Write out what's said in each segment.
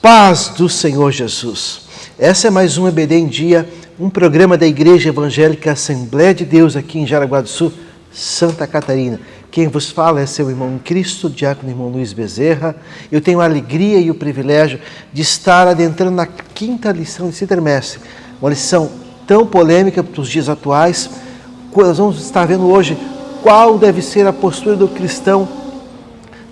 Paz do Senhor Jesus. Essa é mais um EBD em Dia, um programa da Igreja Evangélica Assembleia de Deus aqui em Jaraguá do Sul, Santa Catarina. Quem vos fala é seu irmão em Cristo, diácono irmão Luiz Bezerra. Eu tenho a alegria e o privilégio de estar adentrando na quinta lição desse trimestre. Uma lição tão polêmica para os dias atuais. Nós vamos estar vendo hoje qual deve ser a postura do cristão.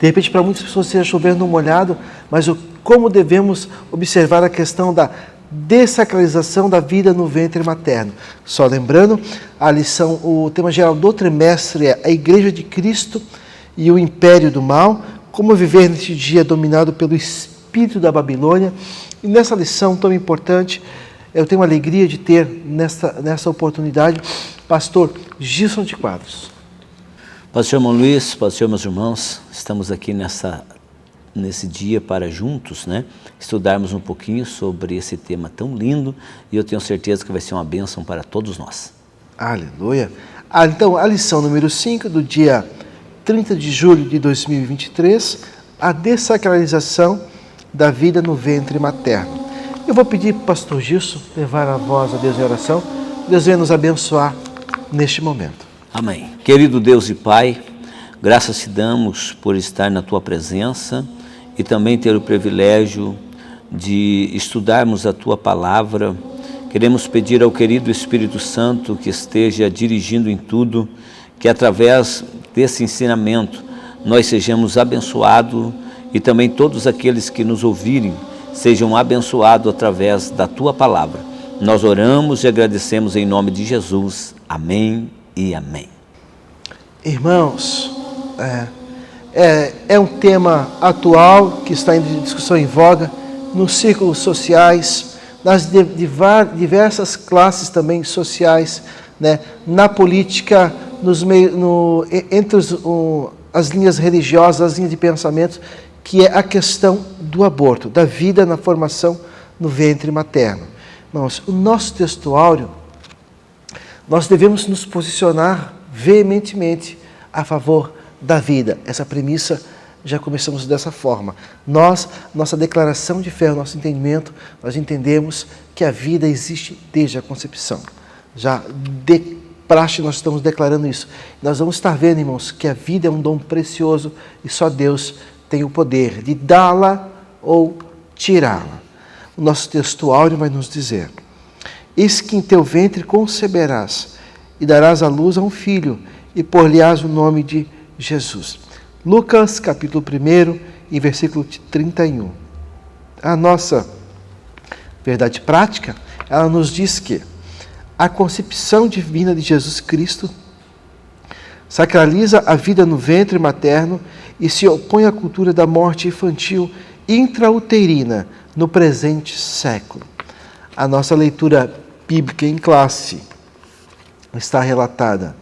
De repente, para muitas pessoas seja chovendo no molhado, mas como devemos observar a questão da dessacralização da vida no ventre materno. Só lembrando, a lição, o tema geral do trimestre é a Igreja de Cristo e o Império do Mal, como viver neste dia dominado pelo espírito da Babilônia. E nessa lição tão importante, eu tenho a alegria de ter nessa oportunidade pastor Gilson de Quadros. Pastor irmão Luiz, pastor meus irmãos, estamos aqui nesse dia para juntos, estudarmos um pouquinho sobre esse tema tão lindo e eu tenho certeza que vai ser uma bênção para todos nós. Aleluia! Então, a lição número 5 do dia 30 de julho de 2023, a dessacralização da vida no ventre materno. Eu vou pedir para o pastor Gilson levar a voz a Deus em oração. Deus venha nos abençoar neste momento. Amém. Querido Deus e Pai, graças te damos por estar na Tua presença e também ter o privilégio de estudarmos a Tua Palavra. Queremos pedir ao querido Espírito Santo que esteja dirigindo em tudo, que através desse ensinamento nós sejamos abençoados e também todos aqueles que nos ouvirem sejam abençoados através da Tua Palavra. Nós oramos e agradecemos em nome de Jesus. Amém e amém. Irmãos, é um tema atual que está em discussão em voga nos círculos sociais, nas diversas classes também sociais, na política, entre as linhas religiosas, as linhas de pensamento, que é a questão do aborto, da vida na formação no ventre materno. Irmãos, o nosso texto áureo, nós devemos nos posicionar veementemente a favor da vida. Essa premissa, já começamos dessa forma. Nossa declaração de fé, o nosso entendimento, nós entendemos que a vida existe desde a concepção. Já de praxe nós estamos declarando isso. Nós vamos estar vendo, irmãos, que a vida é um dom precioso e só Deus tem o poder de dá-la ou tirá-la. O nosso texto áureo vai nos dizer: eis que em teu ventre conceberás e darás à luz a um filho e por-lhe-ás o nome de Jesus. Lucas, capítulo 1, e versículo 31. A nossa verdade prática, ela nos diz que a concepção divina de Jesus Cristo sacraliza a vida no ventre materno e se opõe à cultura da morte infantil intrauterina no presente século. A nossa leitura bíblica em classe está relatada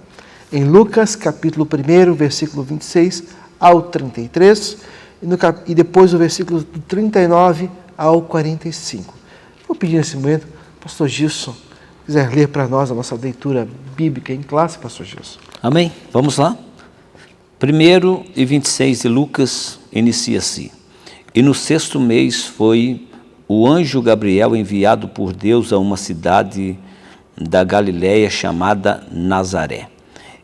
em Lucas, capítulo 1, versículo 26 ao 33, e depois o versículo do 39 ao 45. Vou pedir nesse momento, pastor Gilson, se quiser ler para nós a nossa leitura bíblica em classe, pastor Gilson. Amém. Vamos lá? 1 e 26 de Lucas inicia-se: e no 6º mês foi o anjo Gabriel enviado por Deus a uma cidade da Galiléia chamada Nazaré.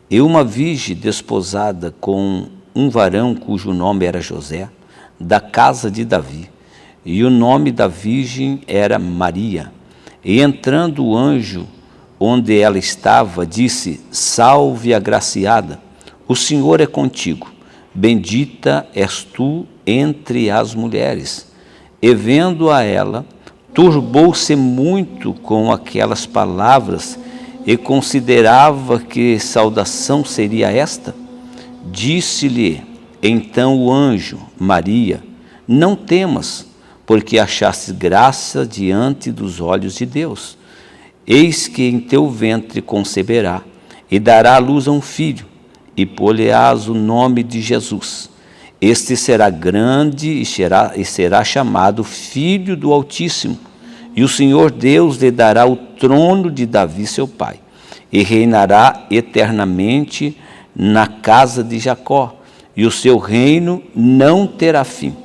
E uma virgem desposada com um varão cujo nome era José, da casa de Davi, e o nome da virgem era Maria. E entrando o anjo onde ela estava, disse: salve agraciada, o Senhor é contigo, bendita és tu entre as mulheres. E vendo-a ela, turbou-se muito com aquelas palavras e considerava que saudação seria esta. Disse-lhe então o anjo: Maria, não temas, porque achaste graça diante dos olhos de Deus. Eis que em teu ventre conceberá e dará à luz a um filho, e pôr-lhe-ás o nome de Jesus. Este será grande e será chamado Filho do Altíssimo. E o Senhor Deus lhe dará o trono de Davi seu pai, e reinará eternamente na casa de Jacó, e o seu reino não terá fim.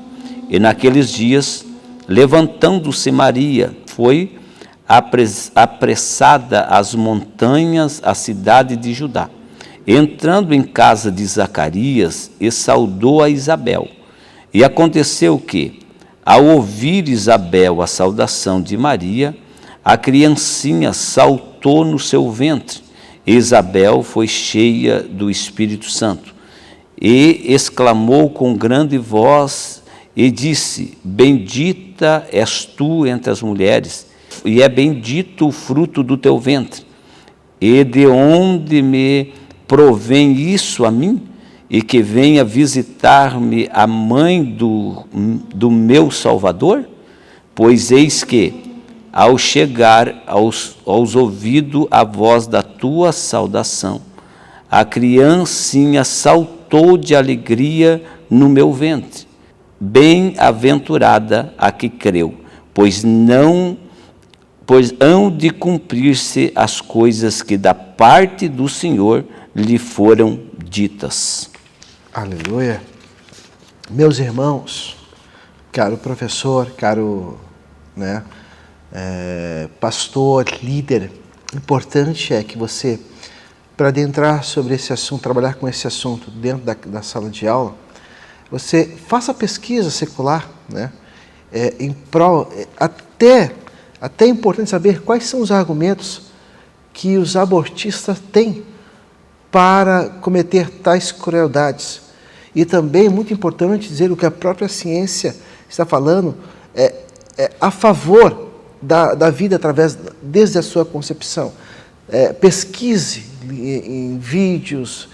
E naqueles dias Levantando-se Maria, foi apressada às montanhas, à cidade de Judá. Entrando em casa de Zacarias, e saudou a Isabel. E aconteceu que, ao ouvir Isabel a saudação de Maria, a criancinha saltou no seu ventre. Isabel foi cheia do Espírito Santo e exclamou com grande voz e disse: Bendita és tu entre as mulheres, e é bendito o fruto do teu ventre. E de onde me provém isso a mim? E que venha visitar-me a mãe do meu Salvador? Pois eis que, ao chegar aos ouvidos a voz da tua saudação, a criancinha saltou de alegria no meu ventre. Bem-aventurada a que creu, pois hão de cumprir-se as coisas que da parte do Senhor lhe foram ditas. Aleluia. Meus irmãos, caro professor, caro pastor, líder, importante é que você, para adentrar sobre esse assunto, trabalhar com esse assunto dentro da sala de aula, você faça pesquisa secular, em prol, até é importante saber quais são os argumentos que os abortistas têm para cometer tais crueldades. E também é muito importante dizer o que a própria ciência está falando a favor da vida desde a sua concepção. Pesquise em vídeos,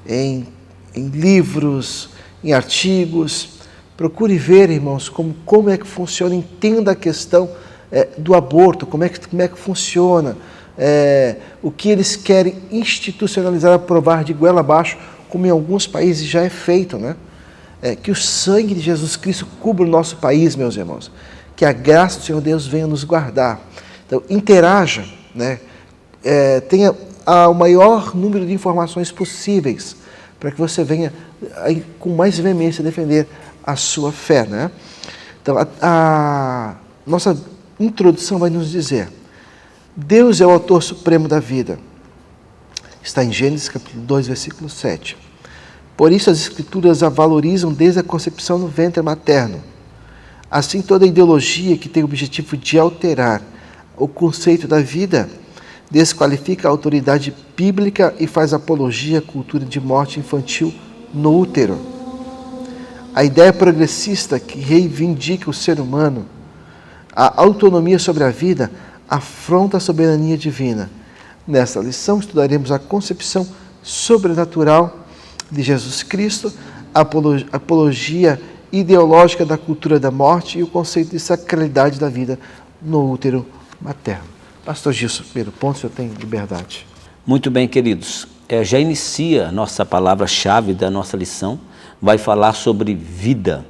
em livros, em artigos. Procure ver, irmãos, como é que funciona, entenda a questão do aborto, como é que funciona, o que eles querem institucionalizar, aprovar de goela abaixo, como em alguns países já é feito, que o sangue de Jesus Cristo cubra o nosso país, meus irmãos, que a graça do Senhor Deus venha nos guardar. Então, interaja, tenha o maior número de informações possíveis, para que você venha com mais veemência defender a sua fé. Então, a nossa introdução vai nos dizer: Deus é o autor supremo da vida. Está em Gênesis capítulo 2, versículo 7. Por isso as Escrituras a valorizam desde a concepção no ventre materno. Assim, toda ideologia que tem o objetivo de alterar o conceito da vida desqualifica a autoridade bíblica e faz apologia à cultura de morte infantil no útero. A ideia progressista que reivindica o ser humano, a autonomia sobre a vida, afronta a soberania divina. Nesta lição estudaremos a concepção sobrenatural de Jesus Cristo, a apologia ideológica da cultura da morte e o conceito de sacralidade da vida no útero materno. Pastor Gilson, primeiro ponto, o senhor tem liberdade. Muito bem, queridos. Já inicia a nossa palavra-chave da nossa lição, vai falar sobre vida,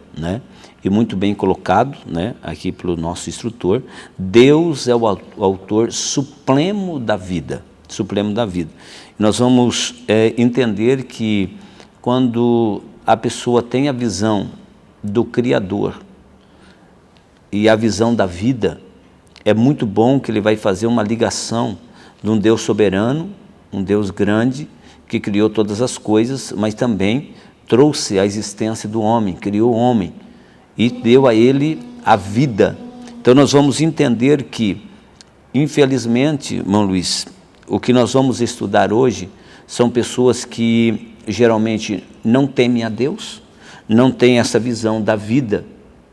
E muito bem colocado, aqui pelo nosso instrutor. Deus é o autor supremo da vida, Nós vamos entender que quando a pessoa tem a visão do Criador e a visão da vida, é muito bom que ele vai fazer uma ligação de um Deus soberano, um Deus grande, que criou todas as coisas, mas também trouxe a existência do homem, criou o homem e deu a ele a vida. Então nós vamos entender que, infelizmente, irmão Luiz, o que nós vamos estudar hoje são pessoas que geralmente não temem a Deus, não têm essa visão da vida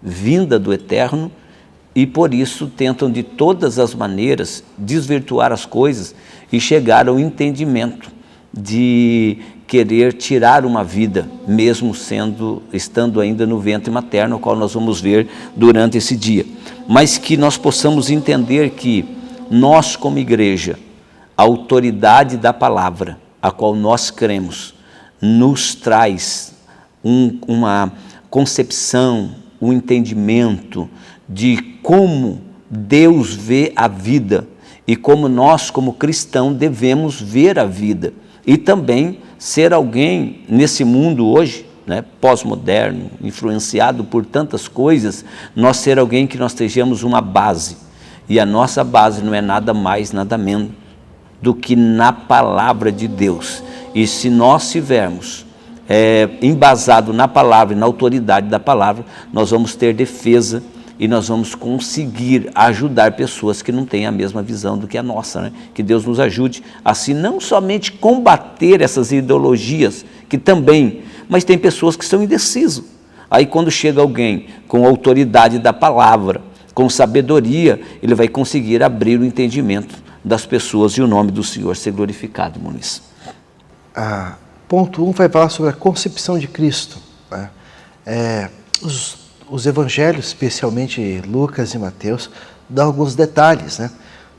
vinda do eterno e por isso tentam de todas as maneiras desvirtuar as coisas e chegar ao entendimento de querer tirar uma vida, mesmo estando ainda no ventre materno, o qual nós vamos ver durante esse dia. Mas que nós possamos entender que nós, como igreja, a autoridade da palavra, a qual nós cremos, nos traz uma concepção, um entendimento de como Deus vê a vida e como nós, como cristãos, devemos ver a vida. E também ser alguém nesse mundo hoje, né, pós-moderno, influenciado por tantas coisas, nós ser alguém que nós estejamos uma base. E a nossa base não é nada mais, nada menos do que na palavra de Deus. E se nós tivermos embasado na palavra e na autoridade da palavra, nós vamos ter defesa e nós vamos conseguir ajudar pessoas que não têm a mesma visão do que a nossa, né? Que Deus nos ajude a, assim, não somente combater essas ideologias, que também, mas tem pessoas que são indecisas. Aí quando chega alguém com a autoridade da palavra, com sabedoria, ele vai conseguir abrir o entendimento das pessoas e o nome do Senhor ser glorificado, Muniz. Ponto 1 vai falar sobre a concepção de Cristo, né? Os evangelhos, especialmente Lucas e Mateus, dão alguns detalhes, né,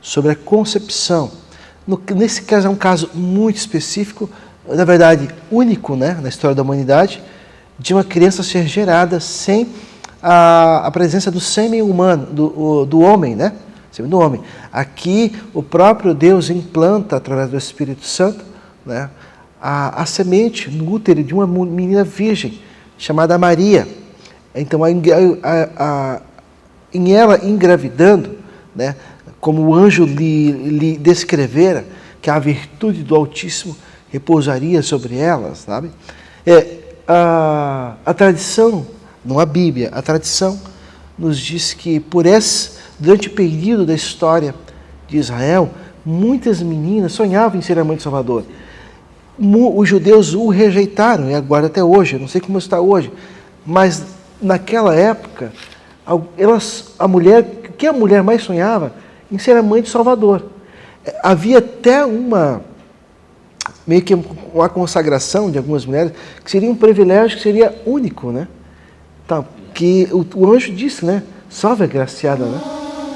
sobre a concepção. Nesse caso é um caso muito específico, na verdade único, né, na história da humanidade, de uma criança ser gerada sem a presença do sêmen humano, do homem, né? Sêmen do homem. Aqui o próprio Deus implanta, através do Espírito Santo, né, a semente no útero de uma menina virgem, chamada Maria. Então, em ela engravidando, né, como o anjo lhe descrevera, que a virtude do Altíssimo repousaria sobre ela, sabe? A tradição, não a Bíblia, a tradição nos diz que durante o período da história de Israel, muitas meninas sonhavam em ser a mãe do Salvador. Os judeus o rejeitaram, e aguarda até hoje, eu não sei como está hoje, mas naquela época, a mulher mais sonhava em ser a mãe do Salvador. Havia até meio que uma consagração de algumas mulheres, que seria um privilégio que seria único, né? Tá, que o anjo disse, né? Salve a graciada, né?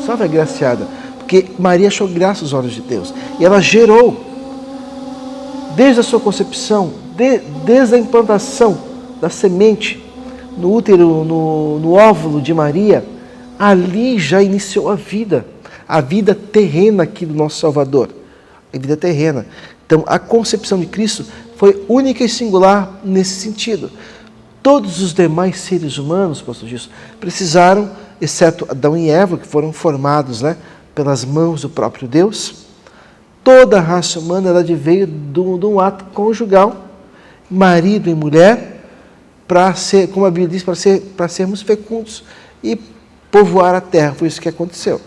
Salve a graciada. Porque Maria achou graça aos olhos de Deus. E ela gerou, desde a sua concepção, desde a implantação da semente no útero, no óvulo de Maria, ali já iniciou a vida terrena aqui do nosso Salvador, a vida terrena. Então, a concepção de Cristo foi única e singular nesse sentido. Todos os demais seres humanos, pastor Gilson, precisaram, exceto Adão e Eva, que foram formados, né, pelas mãos do próprio Deus. Toda a raça humana ela veio de um ato conjugal, marido e mulher, para ser, como a Bíblia diz, para sermos fecundos e povoar a terra. Foi isso que aconteceu.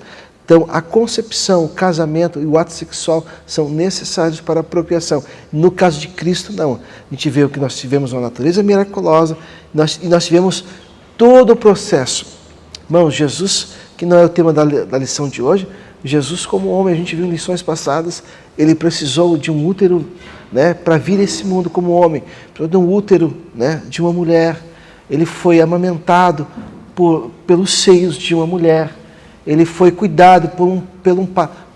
Então, a concepção, o casamento e o ato sexual são necessários para a procriação. No caso de Cristo, não. A gente vê que nós tivemos uma natureza miraculosa e nós tivemos todo o processo. Irmãos, Jesus, que não é o tema da lição de hoje, Jesus como homem, a gente viu em lições passadas, ele precisou de um útero, né, para vir a esse mundo como homem, precisou de um útero, né, de uma mulher. Ele foi amamentado pelos seios de uma mulher. Ele foi cuidado por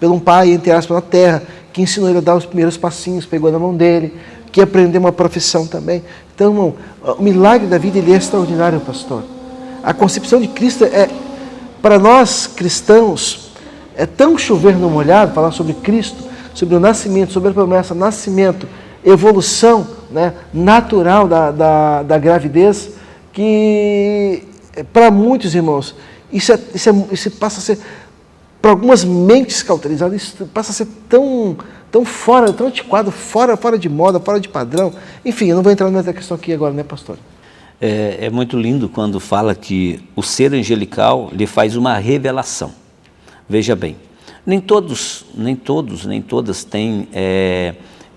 um pai, entre aspas, na terra, que ensinou ele a dar os primeiros passinhos, pegou na mão dele, que aprendeu uma profissão também. Então, irmão, o milagre da vida ele é extraordinário, pastor. A concepção de Cristo para nós cristãos, é tão chover no molhado, falar sobre Cristo, sobre o nascimento, sobre a promessa, nascimento, evolução, né, natural da gravidez, que para muitos irmãos, isso passa a ser, para algumas mentes cauterizadas, isso passa a ser tão fora, tão antiquado, fora de moda, fora de padrão. Enfim, eu não vou entrar nessa questão aqui agora, né, pastor? É muito lindo quando fala que o ser angelical lhe faz uma revelação. Veja bem, nem todas têm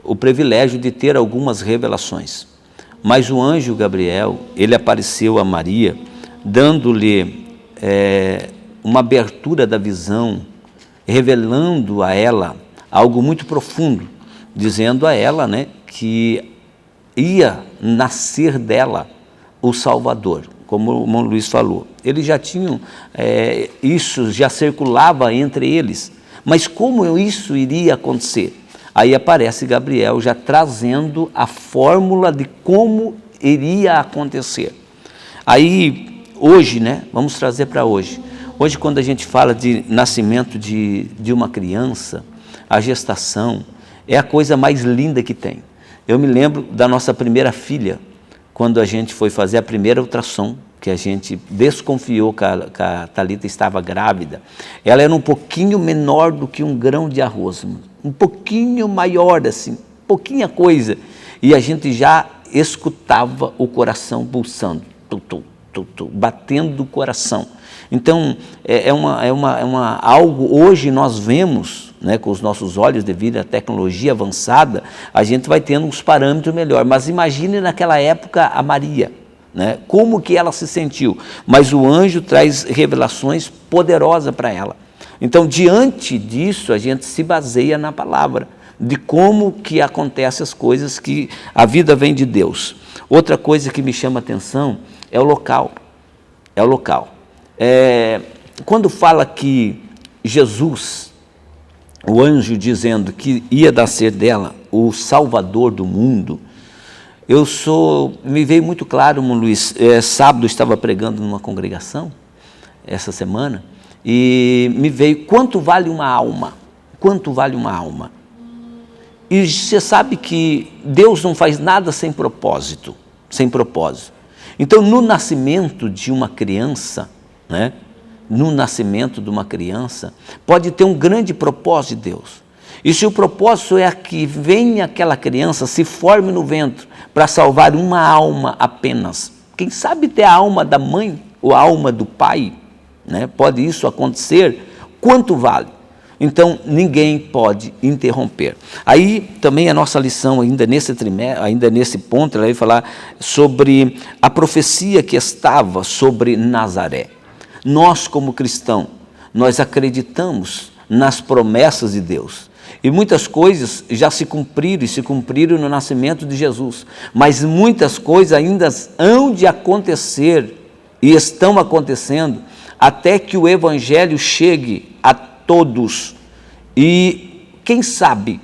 o privilégio de ter algumas revelações. Mas o anjo Gabriel, ele apareceu a Maria, dando-lhe uma abertura da visão, revelando a ela algo muito profundo, dizendo a ela, né, que ia nascer dela o Salvador, como o irmão Luiz falou. Eles já tinham, isso já circulava entre eles, mas como isso iria acontecer? Aí aparece Gabriel já trazendo a fórmula de como iria acontecer. Aí, hoje, né, vamos trazer para hoje. Hoje, quando a gente fala de nascimento de uma criança, a gestação é a coisa mais linda que tem. Eu me lembro da nossa primeira filha, quando a gente foi fazer a primeira ultrassom, que a gente desconfiou que a Thalita estava grávida, ela era um pouquinho menor do que um grão de arroz, um pouquinho maior assim, pouquinha coisa, e a gente já escutava o coração pulsando, batendo o coração. Então, algo, hoje nós vemos, né, com os nossos olhos, devido à tecnologia avançada, a gente vai tendo uns parâmetros melhores, mas imagine naquela época a Maria, né, como que ela se sentiu, mas o anjo traz revelações poderosas para ela. Então, diante disso, a gente se baseia na palavra, de como que acontecem as coisas, que a vida vem de Deus. Outra coisa que me chama a atenção é o local. É o local. Quando fala que Jesus, o anjo dizendo que ia nascer dela o Salvador do mundo, me veio muito claro, Luiz, sábado eu estava pregando numa congregação, essa semana, e me veio, quanto vale uma alma? Quanto vale uma alma? E você sabe que Deus não faz nada sem propósito, sem propósito. Então, no nascimento de uma criança, né, no nascimento de uma criança, pode ter um grande propósito de Deus. E se o propósito é que venha aquela criança, se forme no ventre, para salvar uma alma apenas. Quem sabe ter a alma da mãe ou a alma do pai, né? Pode isso acontecer, quanto vale? Então, ninguém pode interromper. Aí, também a nossa lição, ainda nesse trimestre, ainda nesse ponto, ela vai falar sobre a profecia que estava sobre Nazaré. Nós, como cristãos, nós acreditamos nas promessas de Deus. E muitas coisas já se cumpriram, e se cumpriram no nascimento de Jesus. Mas muitas coisas ainda hão de acontecer, e estão acontecendo, até que o Evangelho chegue a todos. E, quem sabe,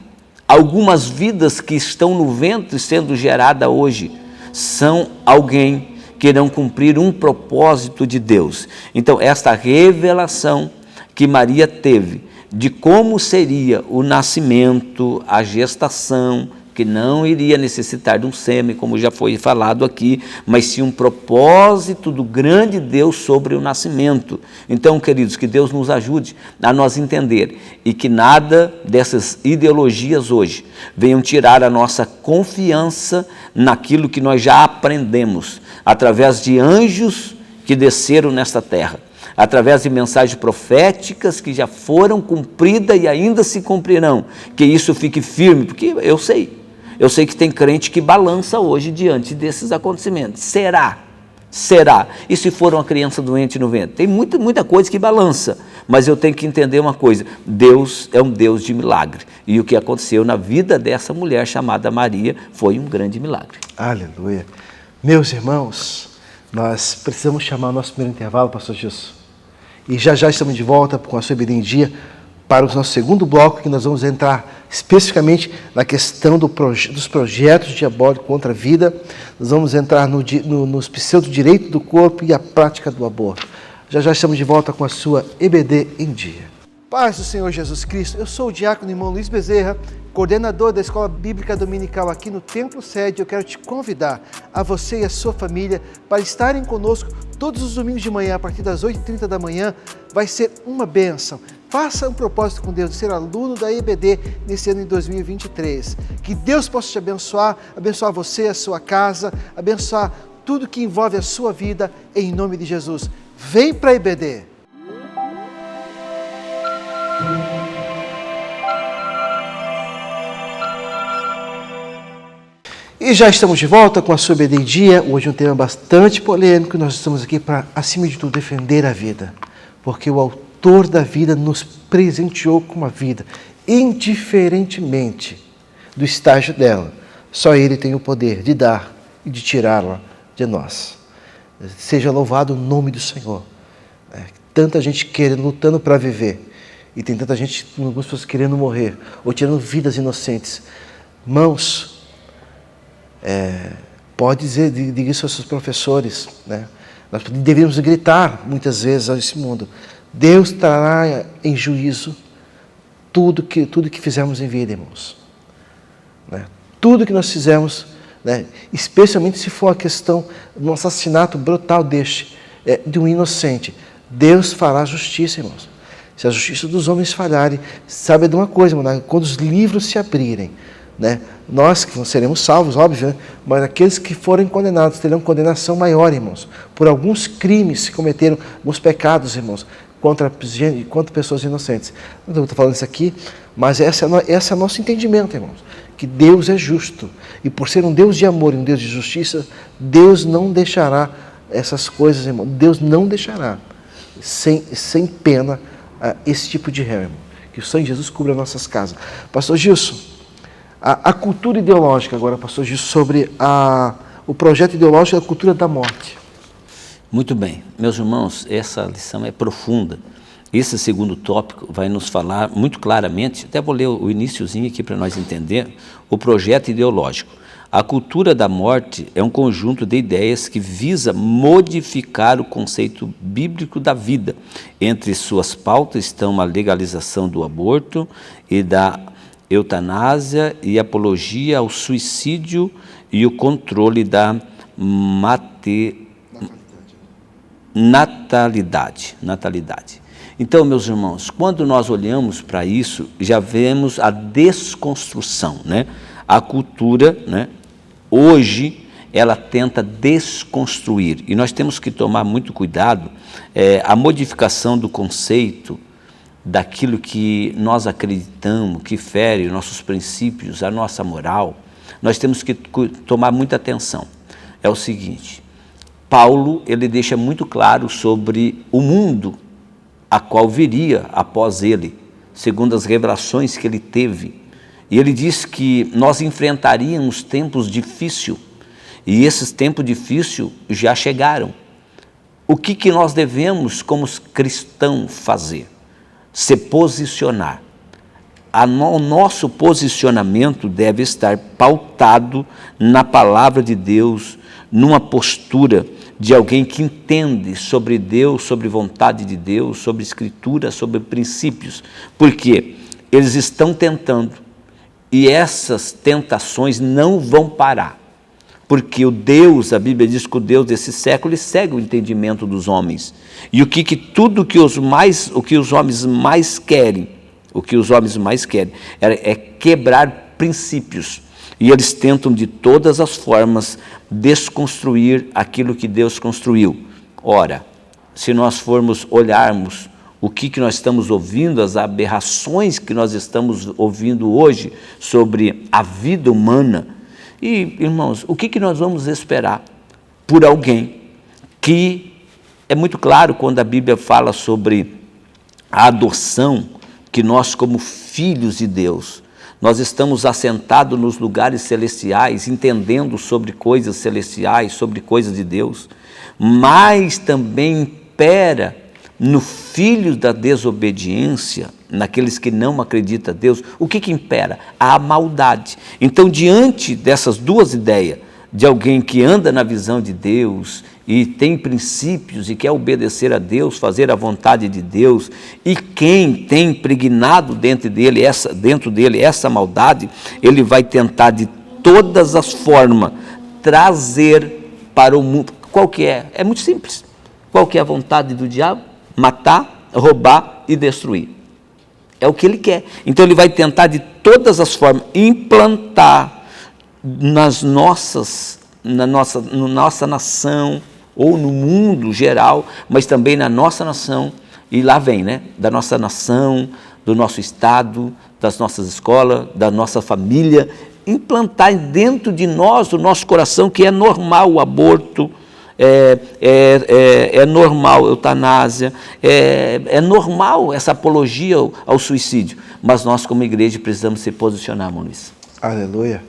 algumas vidas que estão no ventre sendo geradas hoje, são alguém que irão cumprir um propósito de Deus. Então, esta revelação que Maria teve, de como seria o nascimento, a gestação, que não iria necessitar de um sêmen, como já foi falado aqui, mas sim um propósito do grande Deus sobre o nascimento. Então, queridos, que Deus nos ajude a nós entender, e que nada dessas ideologias hoje venham tirar a nossa confiança naquilo que nós já aprendemos, através de anjos que desceram nesta terra, através de mensagens proféticas que já foram cumpridas e ainda se cumprirão, que isso fique firme, porque eu sei que tem crente que balança hoje diante desses acontecimentos. Será? E se for uma criança doente no ventre? Tem muita coisa que balança, mas eu tenho que entender uma coisa: Deus é um Deus de milagre, e o que aconteceu na vida dessa mulher chamada Maria foi um grande milagre. Aleluia. Meus irmãos, nós precisamos chamar o nosso primeiro intervalo, pastor Gilson. E já estamos de volta com a sua IBD em Dia para o nosso segundo bloco, que nós vamos entrar especificamente na questão dos projetos diabólicos contra a vida. Nós vamos entrar no pseudo-direito do corpo e a prática do aborto. Já estamos de volta com a sua EBD em Dia. Paz do Senhor Jesus Cristo, eu sou o diácono irmão Luiz Bezerra, coordenador da Escola Bíblica Dominical aqui no Templo Sede. Eu quero te convidar, a você e a sua família, para estarem conosco todos os domingos de manhã, a partir das 8h30 da manhã. Vai ser uma bênção. Faça um propósito com Deus de ser aluno da EBD nesse ano de 2023. Que Deus possa te abençoar você, a sua casa, abençoar tudo que envolve a sua vida, em nome de Jesus. Vem para a EBD! E já estamos de volta com a sua EBD em Dia. Hoje é um tema bastante polêmico. Nós estamos aqui para, acima de tudo, defender a vida. Porque o autor da vida nos presenteou com uma vida, indiferentemente do estágio dela. Só Ele tem o poder de dar e de tirá-la de nós. Seja louvado o nome do Senhor. Tanta gente querendo, lutando para viver, e tem tanta gente, algumas pessoas querendo morrer, ou tirando vidas inocentes. Irmãos, pode dizer, diga isso aos seus professores, né? Nós deveríamos gritar muitas vezes a esse mundo: Deus trará em juízo tudo que fizermos em vida, irmãos. Né? Tudo que nós fizermos né? Especialmente se for a questão de um assassinato brutal de um inocente. Deus fará justiça, irmãos. Se a justiça dos homens falharem, sabe de uma coisa, irmão, quando os livros se abrirem, né? Nós que seremos salvos, óbvio, né? Mas aqueles que forem condenados terão condenação maior, irmãos, por alguns crimes que cometeram, alguns pecados, irmãos, contra pessoas inocentes. Eu estou falando isso aqui, mas esse é o nosso entendimento, irmãos, que Deus é justo, e por ser um Deus de amor e um Deus de justiça, Deus não deixará essas coisas, irmão, Deus não deixará sem pena esse tipo de réu, irmão. Que o sangue de Jesus cubra nossas casas. Pastor Gilson, a cultura ideológica agora, pastor Gilson, sobre o projeto ideológico da cultura da morte. Muito bem, meus irmãos, essa lição é profunda. Esse segundo tópico vai nos falar muito claramente, até vou ler o iniciozinho aqui para nós entender, o projeto ideológico. A cultura da morte é um conjunto de ideias que visa modificar o conceito bíblico da vida. Entre suas pautas estão a legalização do aborto e da eutanásia e apologia ao suicídio e o controle da natalidade. Então, meus irmãos, quando nós olhamos para isso, já vemos a desconstrução, né? A cultura, né, hoje, ela tenta desconstruir, e nós temos que tomar muito cuidado, a modificação do conceito, daquilo que nós acreditamos, que fere nossos princípios, a nossa moral, nós temos que tomar muita atenção. É o seguinte, Paulo, ele deixa muito claro sobre o mundo a qual viria após ele, segundo as revelações que ele teve. E ele diz que nós enfrentaríamos tempos difíceis, e esses tempos difíceis já chegaram. O que nós devemos, como cristãos, fazer? Se posicionar. O nosso posicionamento deve estar pautado na palavra de Deus, numa postura de alguém que entende sobre Deus, sobre vontade de Deus, sobre Escritura, sobre princípios. Porque eles estão tentando, e essas tentações não vão parar. Porque a Bíblia diz que o Deus desse século ele segue o entendimento dos homens. E o que os homens mais querem, é quebrar princípios. E eles tentam de todas as formas desconstruir aquilo que Deus construiu. Ora, se nós formos olharmos o que nós estamos ouvindo, as aberrações que nós estamos ouvindo hoje sobre a vida humana, e, irmãos, o que nós vamos esperar por alguém que, é muito claro quando a Bíblia fala sobre a adoção, que nós como filhos de Deus, nós estamos assentados nos lugares celestiais, entendendo sobre coisas celestiais, sobre coisas de Deus, mas também impera no filho da desobediência, naqueles que não acreditam a Deus, o que impera? A maldade. Então, diante dessas duas ideias, de alguém que anda na visão de Deus e tem princípios e quer obedecer a Deus, fazer a vontade de Deus, e quem tem impregnado dentro dele essa maldade, ele vai tentar de todas as formas trazer para o mundo. Qual que é? É muito simples. Qual que é a vontade do diabo? Matar, roubar e destruir. É o que ele quer. Então ele vai tentar de todas as formas implantar na nossa nação, ou no mundo geral, mas também na nossa nação, e lá vem, né? Da nossa nação, do nosso estado, das nossas escolas, da nossa família, implantar dentro de nós, do nosso coração, que é normal o aborto, é normal a eutanásia, é normal essa apologia ao suicídio, mas nós como igreja precisamos se posicionar, Muniz. Aleluia.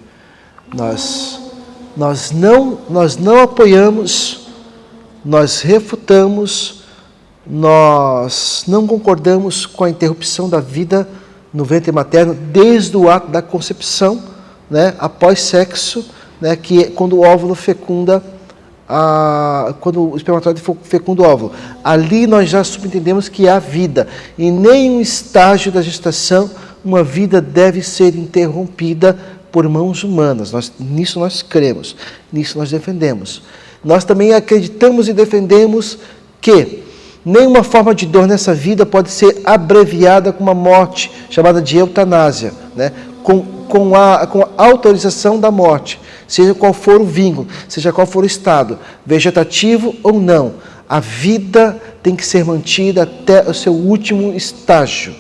Nós não apoiamos, nós refutamos, nós não concordamos com a interrupção da vida no ventre materno desde o ato da concepção, né, após sexo, né, que é quando o óvulo fecunda, quando o espermatozoide fecunda o óvulo. Ali nós já subentendemos que há vida. Em nenhum estágio da gestação uma vida deve ser interrompida por mãos humanas. Nisso nós cremos, nisso nós defendemos. Nós também acreditamos e defendemos que nenhuma forma de dor nessa vida pode ser abreviada com uma morte chamada de eutanásia, né? Com a autorização da morte, seja qual for o vínculo, seja qual for o estado, vegetativo ou não. A vida tem que ser mantida até o seu último estágio.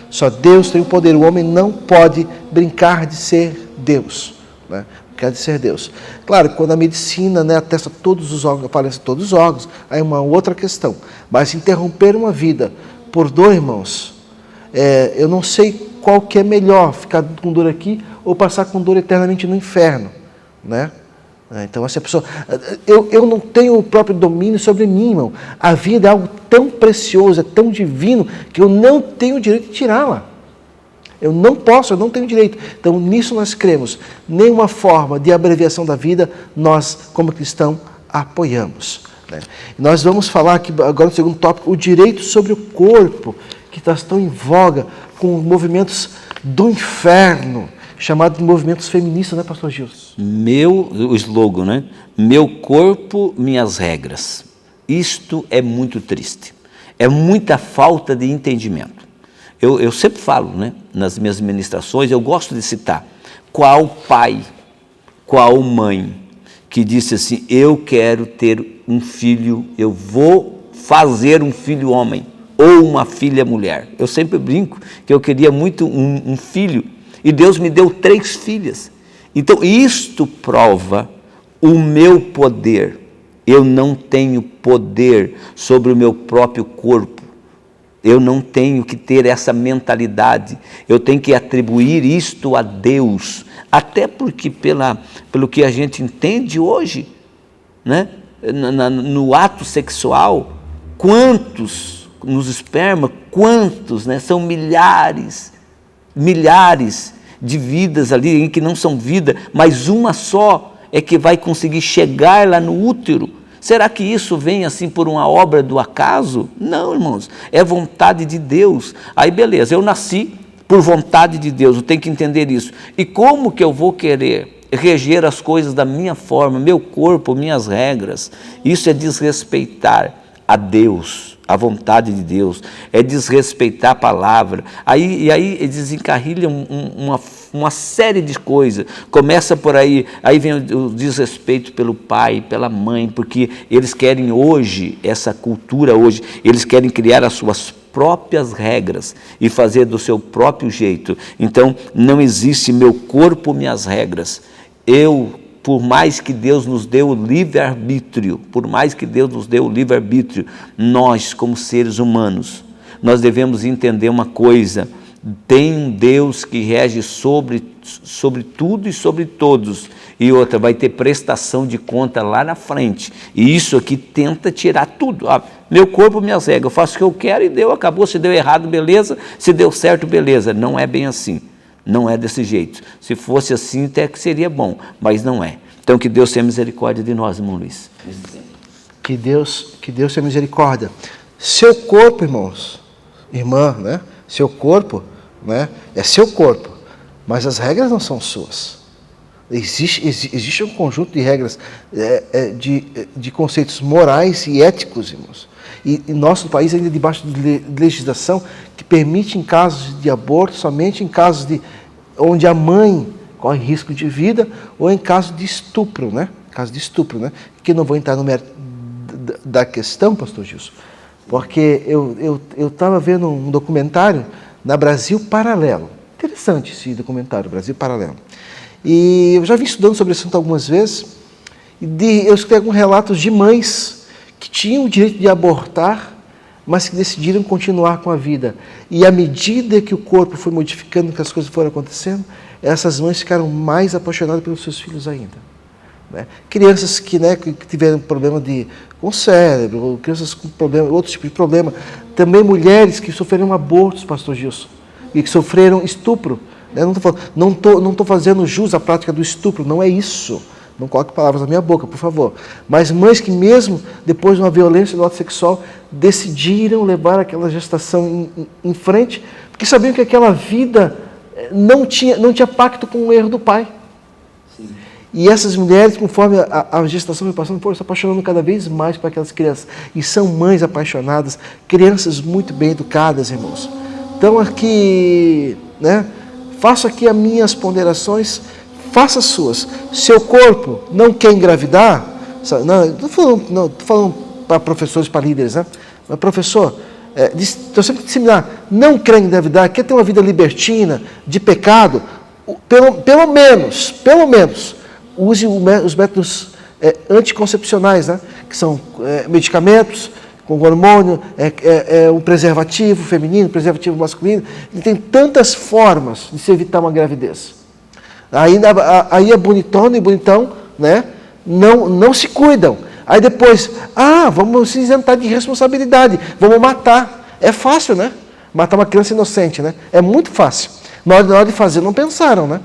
Só Deus tem o poder, o homem não pode brincar de ser Deus, né? Brincar de ser Deus. Claro, quando a medicina, né, atesta todos os órgãos, aparece todos os órgãos, aí é uma outra questão. Mas interromper uma vida por dor, irmãos, eu não sei qual que é melhor, ficar com dor aqui ou passar com dor eternamente no inferno, né? Então, essa pessoa, eu não tenho o próprio domínio sobre mim, irmão. A vida é algo tão precioso, é tão divino, que eu não tenho o direito de tirá-la. Eu não posso, eu não tenho direito. Então, nisso nós cremos. Nenhuma forma de abreviação da vida, nós, como cristãos, apoiamos, né? Nós vamos falar aqui, agora no segundo tópico, o direito sobre o corpo, que está tão em voga com movimentos do inferno, chamado de movimentos feministas, né, pastor Gilson? O slogan, né? Meu corpo, minhas regras. Isto é muito triste. É muita falta de entendimento. Eu sempre falo, né, nas minhas ministrações, eu gosto de citar, qual pai, qual mãe que disse assim, eu quero ter um filho, eu vou fazer um filho homem, ou uma filha mulher. Eu sempre brinco que eu queria muito um filho, e Deus me deu 3 filhas. Então, isto prova o meu poder. Eu não tenho poder sobre o meu próprio corpo. Eu não tenho que ter essa mentalidade. Eu tenho que atribuir isto a Deus. Até porque, pelo que a gente entende hoje, né? No ato sexual, quantos, nos esperma, quantos, né? São milhares de vidas ali, em que não são vida, mas uma só é que vai conseguir chegar lá no útero. Será que isso vem assim por uma obra do acaso? Não, irmãos, é vontade de Deus. Aí beleza, eu nasci por vontade de Deus, eu tenho que entender isso. E como que eu vou querer reger as coisas da minha forma, meu corpo, minhas regras? Isso é desrespeitar a Deus, a vontade de Deus, é desrespeitar a palavra. Aí desencarrilha uma série de coisas. Começa por aí vem o desrespeito pelo pai, pela mãe, porque eles querem hoje, essa cultura hoje, eles querem criar as suas próprias regras e fazer do seu próprio jeito. Então, não existe meu corpo, minhas regras. Por mais que Deus nos dê o livre-arbítrio, nós, como seres humanos, nós devemos entender uma coisa: tem um Deus que rege sobre tudo e sobre todos, e outra, vai ter prestação de conta lá na frente, e isso aqui tenta tirar tudo. Meu corpo, minhas regras, eu faço o que eu quero e deu, acabou. Se deu errado, beleza, se deu certo, beleza. Não é bem assim. Não é desse jeito. Se fosse assim, até que seria bom, mas não é. Então, que Deus tenha misericórdia de nós, irmão Luiz. Que Deus tenha misericórdia. Seu corpo, irmãos, irmã, né? Seu corpo, né? É seu corpo, mas as regras não são suas. Existe um conjunto de regras, de conceitos morais e éticos, irmãos. E nosso país ainda debaixo de legislação que permite, em casos de aborto, somente em casos onde a mãe corre risco de vida, ou em caso de estupro, né? Que não vou entrar no mérito da questão, pastor Gilson, porque eu estava vendo um documentário na Brasil Paralelo. Interessante esse documentário, Brasil Paralelo. E eu já vim estudando sobre esse assunto algumas vezes, e eu escutei alguns relatos de mães que tinham o direito de abortar, mas que decidiram continuar com a vida. E à medida que o corpo foi modificando, que as coisas foram acontecendo, essas mães ficaram mais apaixonadas pelos seus filhos ainda, né? Crianças que tiveram problema com o cérebro, ou crianças com outro tipo de problema. Também mulheres que sofreram abortos, pastor Gilson, e que sofreram estupro. Não estou fazendo jus à prática do estupro, não é isso. Não coloque palavras na minha boca, por favor. Mas mães que mesmo depois de uma violência do ato sexual, decidiram levar aquela gestação em frente, porque sabiam que aquela vida não tinha pacto com o erro do pai. E essas mulheres, conforme a gestação foi passando, foram se apaixonando cada vez mais por aquelas crianças. E são mães apaixonadas, crianças muito bem educadas, irmãos. Então aqui, né, faço aqui as minhas ponderações, faça as suas. Seu corpo não quer engravidar, não estou falando para professores, para líderes, né? Mas professor, estou sempre disseminar, não quer engravidar, quer ter uma vida libertina, de pecado, pelo menos, use os métodos anticoncepcionais, né? Que são medicamentos com hormônio, um preservativo feminino, preservativo masculino. E tem tantas formas de se evitar uma gravidez. Aí é bonitona e bonitão, né? Não se cuidam. Aí depois, vamos se isentar de responsabilidade, vamos matar. É fácil, né? Matar uma criança inocente, né? É muito fácil. Na hora de fazer, não pensaram, né?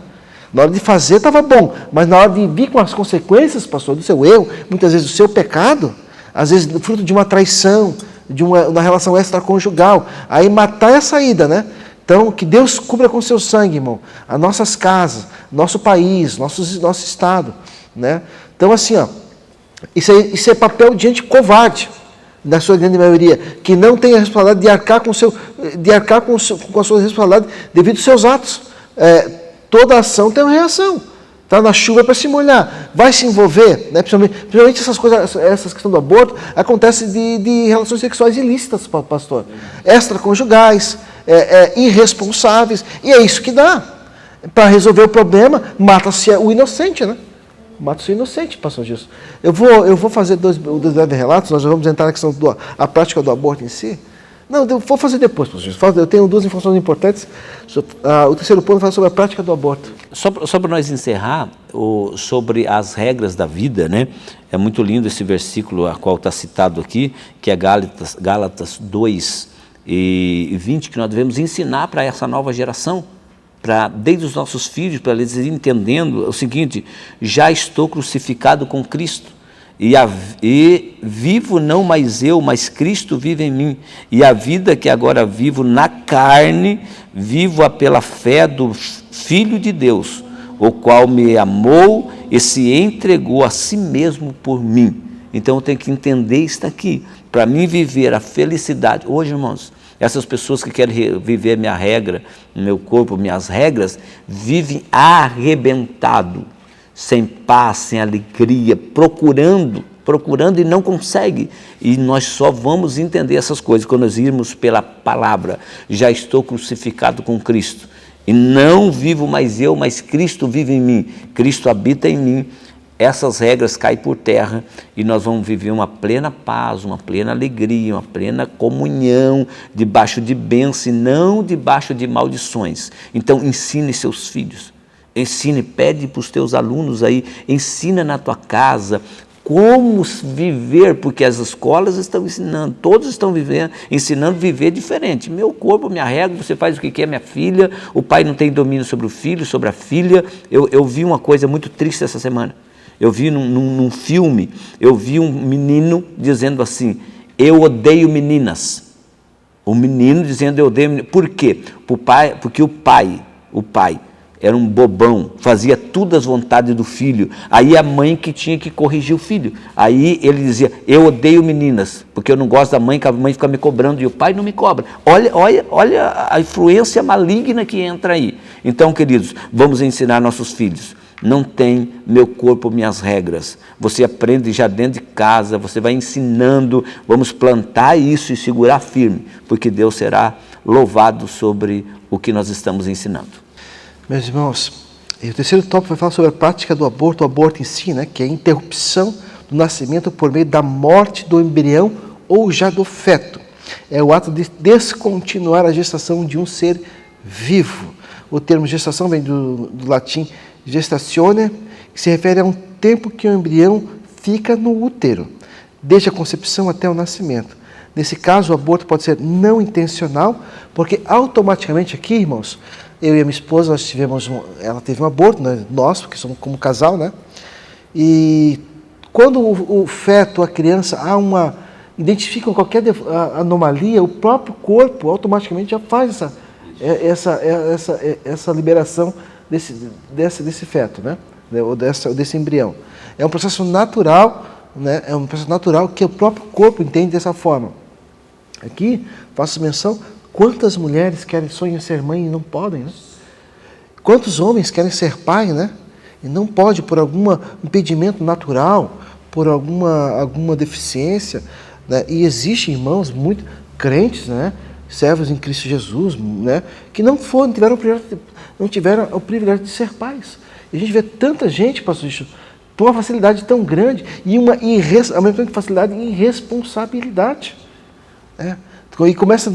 Na hora de fazer estava bom, mas na hora de vir com as consequências, pastor, do seu erro, muitas vezes do seu pecado, às vezes fruto de uma traição, de uma relação extraconjugal, aí matar é a saída, né? Então, que Deus cubra com seu sangue, irmão, as nossas casas, nosso país, nosso estado, né? Então, assim, isso é papel de gente covarde, na sua grande maioria, que não tem a responsabilidade de arcar com a sua responsabilidade devido aos seus atos. Toda ação tem uma reação. Está na chuva para se molhar. Vai se envolver, né? Principalmente essas questões do aborto, acontece de relações sexuais ilícitas, pastor. Extraconjugais, irresponsáveis, e é isso que dá. Para resolver o problema, mata-se o inocente, né? Mata-se o inocente, pastor Gilson. Eu vou fazer dois breves relatos, nós já vamos entrar na questão da prática do aborto em si. Não, eu vou fazer depois, pastor Gilson. Eu tenho duas informações importantes. O terceiro ponto fala sobre a prática do aborto. Só para nós encerrar, sobre as regras da vida, né? É muito lindo esse versículo a qual está citado aqui, que é Gálatas 2:20, que nós devemos ensinar para essa nova geração, desde os nossos filhos, para eles irem entendendo o seguinte: já estou crucificado com Cristo, e vivo não mais eu, mas Cristo vive em mim, e a vida que agora vivo na carne, vivo-a pela fé do Filho de Deus, o qual me amou e se entregou a si mesmo por mim. Então eu tenho que entender isso aqui, para mim viver a felicidade. Hoje, irmãos, essas pessoas que querem viver minha regra, meu corpo, minhas regras, vivem arrebentado, sem paz, sem alegria, procurando e não consegue. E nós só vamos entender essas coisas quando nós irmos pela palavra. Já estou crucificado com Cristo, e não vivo mais eu, mas Cristo vive em mim, Cristo habita em mim. Essas regras caem por terra e nós vamos viver uma plena paz, uma plena alegria, uma plena comunhão, debaixo de bênção e não debaixo de maldições. Então ensine seus filhos, pede para os teus alunos aí, ensina na tua casa como viver, porque as escolas estão ensinando, todos estão ensinando a viver diferente. Meu corpo, minha regra, você faz o que quer, minha filha, o pai não tem domínio sobre o filho, sobre a filha. Eu vi uma coisa muito triste essa semana. Eu vi num filme, eu vi um menino dizendo assim: eu odeio meninas. O menino dizendo: eu odeio meninas. Por quê? Porque o pai era um bobão, fazia tudo às vontades do filho. Aí a mãe que tinha que corrigir o filho. Aí ele dizia: eu odeio meninas, porque eu não gosto da mãe, que a mãe fica me cobrando e o pai não me cobra. Olha a influência maligna que entra aí. Então, queridos, vamos ensinar nossos filhos. Não tem meu corpo, minhas regras. Você aprende já dentro de casa, você vai ensinando, vamos plantar isso e segurar firme, porque Deus será louvado sobre o que nós estamos ensinando. Meus irmãos, e o terceiro tópico vai falar sobre a prática do aborto, o aborto em si, né, que é a interrupção do nascimento por meio da morte do embrião ou já do feto. É o ato de descontinuar a gestação de um ser vivo. O termo gestação vem do latim gestatione, que se refere a um tempo que o embrião fica no útero, desde a concepção até o nascimento. Nesse caso, o aborto pode ser não intencional, porque automaticamente aqui, irmãos, eu e a minha esposa, ela teve um aborto, né, nós, porque somos como casal, né? E quando o feto, a criança, identificam qualquer anomalia, o próprio corpo automaticamente já faz essa liberação desse feto, né? né, ou desse embrião. É um processo natural, né, é um processo natural que o próprio corpo entende dessa forma. Aqui, faço menção, quantas mulheres sonham ser mãe e não podem, né? Quantos homens querem ser pai, né? E não pode por algum impedimento natural, por alguma deficiência, né? E existem irmãos muito crentes, né? Servos em Cristo Jesus, né? Que não tiveram o privilégio de ser pais. E a gente vê tanta gente, pastor, por uma facilidade tão grande e ao mesmo tempo facilidade e irresponsabilidade. Né? E começa,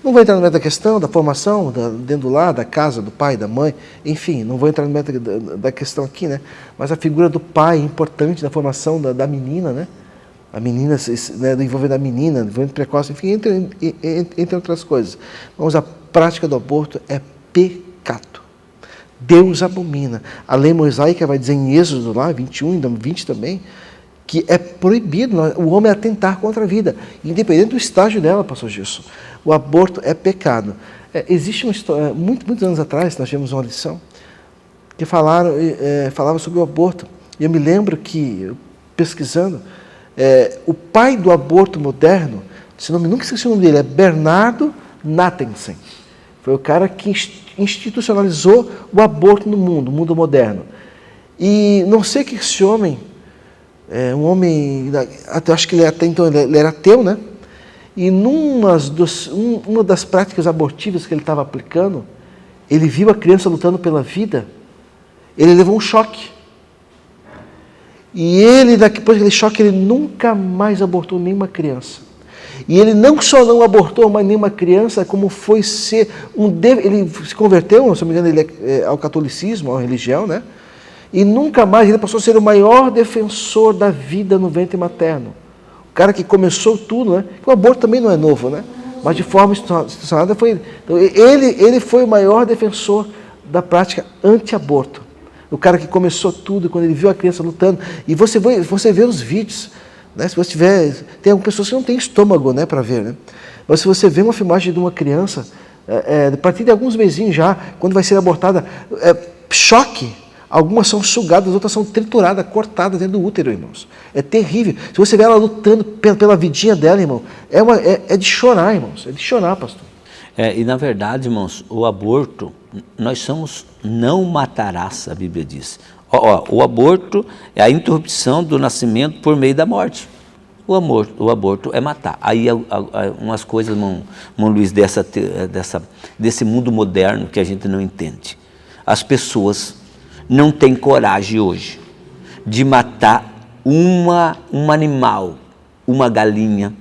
não vou entrar no mérito da questão da formação, dentro do lar, da casa, do pai, da mãe, enfim, não vou entrar no mérito da questão aqui, né? Mas a figura do pai é importante na formação da menina, né? A menina, né, do envolvimento da menina, do envolvimento precoce, enfim, entre outras coisas. Mas a prática do aborto é pecado. Deus abomina. A lei mosaica vai dizer em Êxodo lá, 21 e 20 também, que é proibido o homem atentar contra a vida, independente do estágio dela, pastor Gilson. O aborto é pecado. Existe uma história, muitos anos atrás, nós tivemos uma lição, que falava sobre o aborto. E eu me lembro que, pesquisando, o pai do aborto moderno, nunca esqueci o nome dele, é Bernardo Nathanson. Foi o cara que institucionalizou o aborto no mundo moderno. E não sei que esse homem, um homem, acho que até então ele era ateu, né? E uma das práticas abortivas que ele estava aplicando, ele viu a criança lutando pela vida, ele levou um choque. E depois daquele choque, ele nunca mais abortou nenhuma criança. E ele não só não abortou mais nenhuma criança, como foi ser ele se converteu, se não me engano, ao catolicismo, à religião, né? E nunca mais ele passou a ser o maior defensor da vida no ventre materno. O cara que começou tudo, né? O aborto também não é novo, né? Mas de forma institucionalizada foi. Então, ele foi o maior defensor da prática anti-aborto. O cara que começou tudo, quando ele viu a criança lutando. E você vê os vídeos, né? Se você tem algumas pessoas que não têm estômago, né, para ver, né? Mas se você vê uma filmagem de uma criança, a partir de alguns mesinhos já, quando vai ser abortada, choque. Algumas são sugadas, outras são trituradas, cortadas dentro do útero, irmãos. É terrível. Se você vê ela lutando pela vidinha dela, irmão, é de chorar, irmãos. É de chorar, pastor. E na verdade, irmãos, o aborto, nós somos não matarás, a Bíblia diz. O aborto é a interrupção do nascimento por meio da morte. O aborto é matar. Aí umas coisas, irmão Luiz, desse mundo moderno que a gente não entende. As pessoas não têm coragem hoje de matar um animal, uma galinha.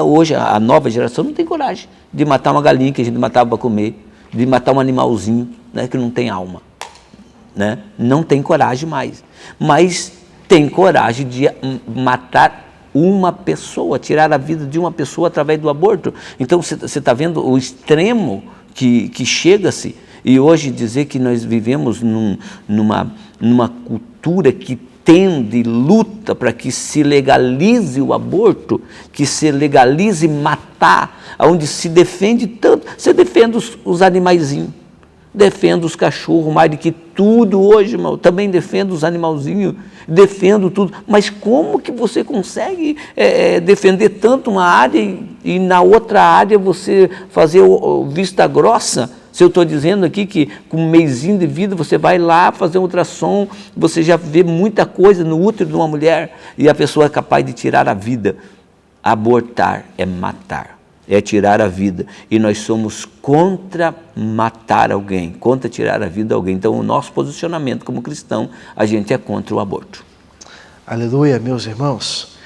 Hoje a nova geração não tem coragem de matar uma galinha que a gente matava para comer, de matar um animalzinho, né, que não tem alma. Né? Não tem coragem mais. Mas tem coragem de matar uma pessoa, tirar a vida de uma pessoa através do aborto. Então você está vendo o extremo que chega-se. E hoje dizer que nós vivemos numa cultura que tende, luta para que se legalize o aborto, que se legalize matar, onde se defende tanto, você defende os animaizinhos, defende os cachorros mais do que tudo hoje, irmão, também defendo os animalzinhos, defendo tudo, mas como que você consegue defender tanto uma área e na outra área você fazer vista grossa? Se eu estou dizendo aqui que com um mesinho de vida você vai lá fazer um ultrassom, você já vê muita coisa no útero de uma mulher e a pessoa é capaz de tirar a vida. Abortar é matar, é tirar a vida. E nós somos contra matar alguém, contra tirar a vida de alguém. Então o nosso posicionamento como cristão, a gente é contra o aborto. Aleluia, meus irmãos.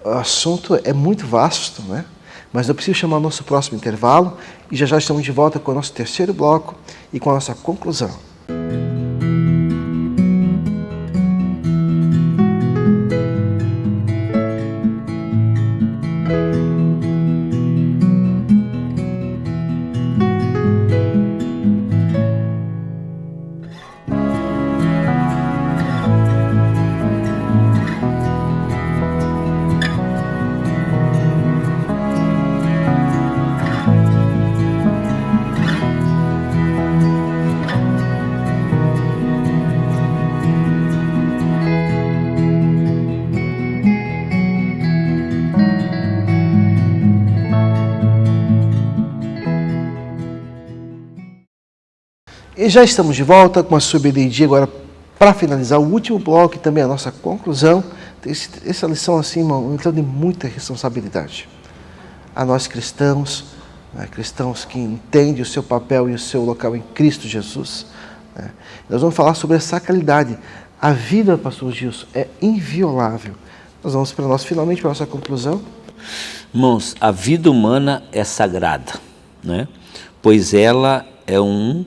O assunto é muito vasto, né? Mas eu preciso chamar o nosso próximo intervalo e já estamos de volta com o nosso terceiro bloco e com a nossa conclusão. E já estamos de volta com a SUBDD agora para finalizar o último bloco e também a nossa conclusão. Essa lição assim, irmão, então de muita responsabilidade. A nós cristãos, né, cristãos que entendem o seu papel e o seu local em Cristo Jesus. Né. Nós vamos falar sobre a sacralidade. A vida, pastor Gilson, é inviolável. Nós vamos finalmente para a nossa conclusão. Irmãos, a vida humana é sagrada, né? Pois ela é um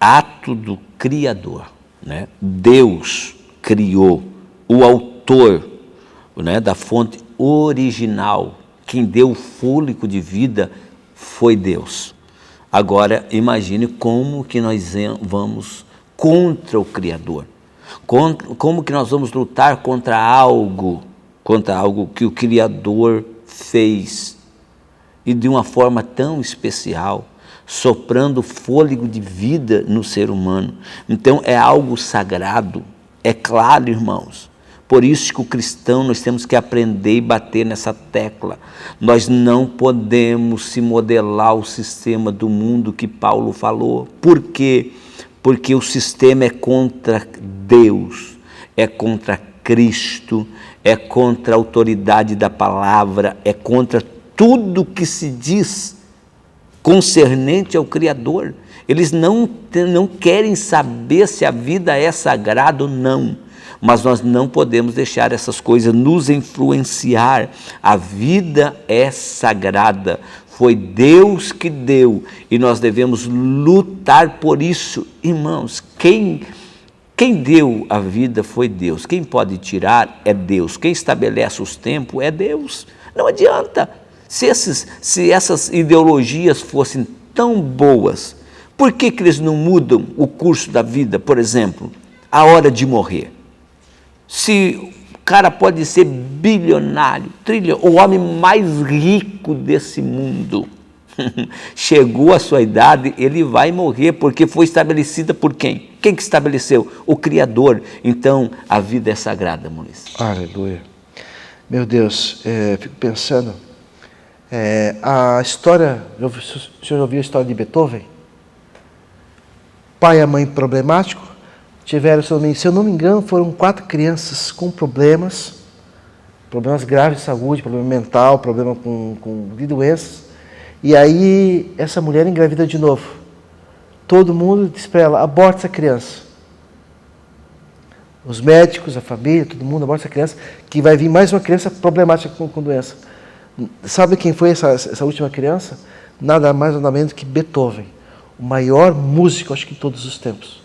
ato do Criador, né? Deus criou, o autor, né, da fonte original, quem deu o fôlego de vida foi Deus. Agora, imagine como que nós vamos contra o Criador, como que nós vamos lutar contra algo que o Criador fez, e de uma forma tão especial, soprando fôlego de vida no ser humano. Então é algo sagrado, é claro, irmãos. Por isso que o cristão, nós temos que aprender e bater nessa tecla. Nós não podemos se modelar o sistema do mundo que Paulo falou. Por quê? Porque o sistema é contra Deus, é contra Cristo, é contra a autoridade da palavra, é contra tudo que se diz concernente ao Criador. Eles não querem saber se a vida é sagrada ou não, mas nós não podemos deixar essas coisas nos influenciar. A vida é sagrada, foi Deus que deu e nós devemos lutar por isso. Irmãos, quem deu a vida foi Deus, quem pode tirar é Deus, quem estabelece os tempos é Deus. Não adianta. Se essas ideologias fossem tão boas, por que eles não mudam o curso da vida? Por exemplo, a hora de morrer. Se o cara pode ser bilionário, o homem mais rico desse mundo, chegou a sua idade, ele vai morrer, porque foi estabelecida por quem? Quem que estabeleceu? O Criador. Então, a vida é sagrada, Maurício. Aleluia. Meu Deus, fico pensando, a história, o senhor ouviu a história de Beethoven? Pai e a mãe problemático, tiveram, se eu não me engano, foram 4 crianças com problemas graves de saúde, problema mental, problema de doenças. E aí essa mulher engravida de novo. Todo mundo diz para ela, aborte essa criança. Os médicos, a família, todo mundo aborta essa criança, que vai vir mais uma criança problemática com doença. Sabe quem foi essa última criança? Nada mais nada menos que Beethoven, o maior músico, acho que de todos os tempos.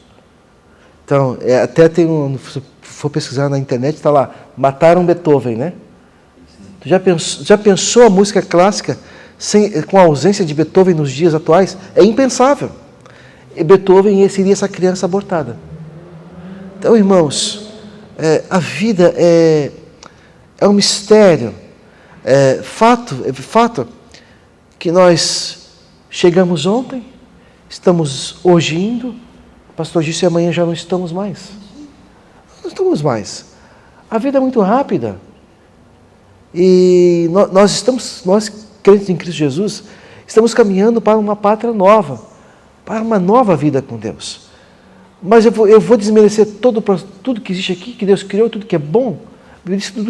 Então, até tem se for pesquisar na internet, está lá, mataram Beethoven, né? Tu já pensou a música clássica com a ausência de Beethoven nos dias atuais? É impensável. E Beethoven seria essa criança abortada. Então, irmãos, a vida é um mistério. Fato que nós chegamos ontem, estamos hoje indo, o pastor disse amanhã já não estamos mais. Não estamos mais. A vida é muito rápida. E nós crentes em Cristo Jesus, estamos caminhando para uma pátria nova, para uma nova vida com Deus. Mas eu vou desmerecer tudo que existe aqui, que Deus criou, tudo que é bom.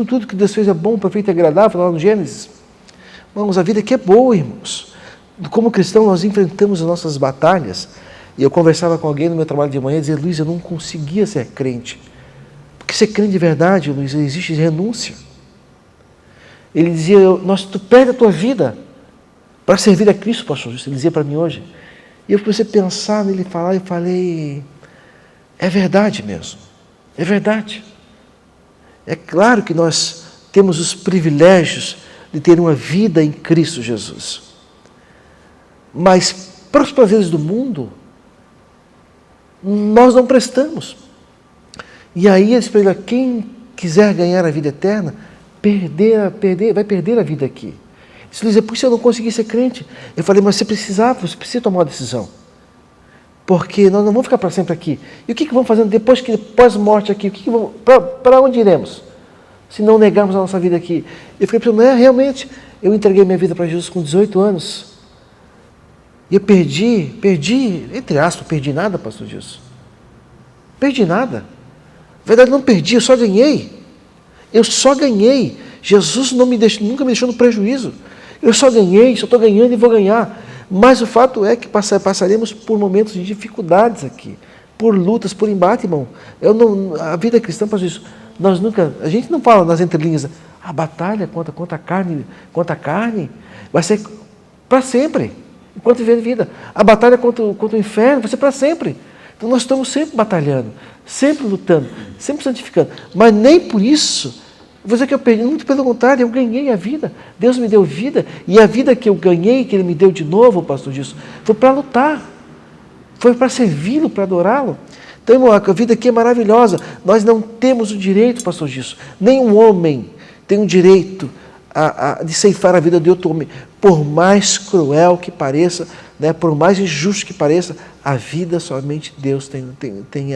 Tudo que Deus fez é bom, perfeito e agradável, lá no Gênesis. Irmãos, a vida aqui é boa, irmãos. Como cristão, nós enfrentamos as nossas batalhas. E eu conversava com alguém no meu trabalho de manhã e dizia, Luiz, eu não conseguia ser crente. Porque ser crente de verdade, Luiz, existe renúncia. Ele dizia, tu perde a tua vida para servir a Cristo, pastor. Ele dizia para mim hoje. E eu comecei a pensar nele falar e falei, é verdade mesmo. É verdade. É claro que nós temos os privilégios de ter uma vida em Cristo Jesus. Mas para os prazeres do mundo, nós não prestamos. E aí eles perguntam, quem quiser ganhar a vida eterna, vai perder a vida aqui. Ele dizia, por isso eu não consegui ser crente. Eu falei, mas você precisa tomar uma decisão. Porque nós não vamos ficar para sempre aqui. E o que vamos fazer depois morte aqui? Para onde iremos? Se não negarmos a nossa vida aqui. Eu fiquei pensando, realmente, eu entreguei minha vida para Jesus com 18 anos. E eu perdi, entre aspas, perdi nada, pastor Gilson. Perdi nada. Na verdade, não perdi, eu só ganhei. Eu só ganhei. Jesus nunca me deixou no prejuízo. Eu só ganhei, só estou ganhando e vou ganhar. Mas o fato é que passaremos por momentos de dificuldades aqui, por lutas, por embate, irmão. A vida cristã, pastor Gilson, a gente não fala nas entrelinhas, a batalha contra a carne vai ser para sempre, enquanto viver vida. A batalha contra o inferno vai ser para sempre. Então nós estamos sempre batalhando, sempre lutando, sempre santificando. Mas nem por isso, vou dizer que eu perdi, muito pelo contrário, eu ganhei a vida. Deus me deu vida, e a vida que eu ganhei, que Ele me deu de novo, pastor Gilson, foi para lutar, foi para servi-lo, para adorá-lo. Então, irmão, a vida aqui é maravilhosa. Nós não temos o direito, pastor Gilson, nenhum homem tem o direito de ceifar a vida de outro homem, por mais cruel que pareça, né, por mais injusto que pareça, a vida somente Deus tem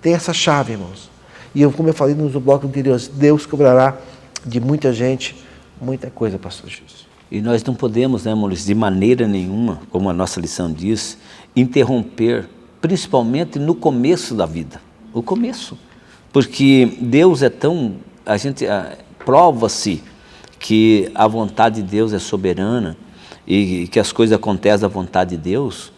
essa chave, irmãos. E como eu falei no bloco anterior, Deus cobrará de muita gente muita coisa, pastor Gilson. E nós não podemos, né, irmãos, de maneira nenhuma, como a nossa lição diz, interromper, principalmente no começo da vida. O começo. Porque Deus é tão... prova-se que a vontade de Deus é soberana e que as coisas acontecem da vontade de Deus.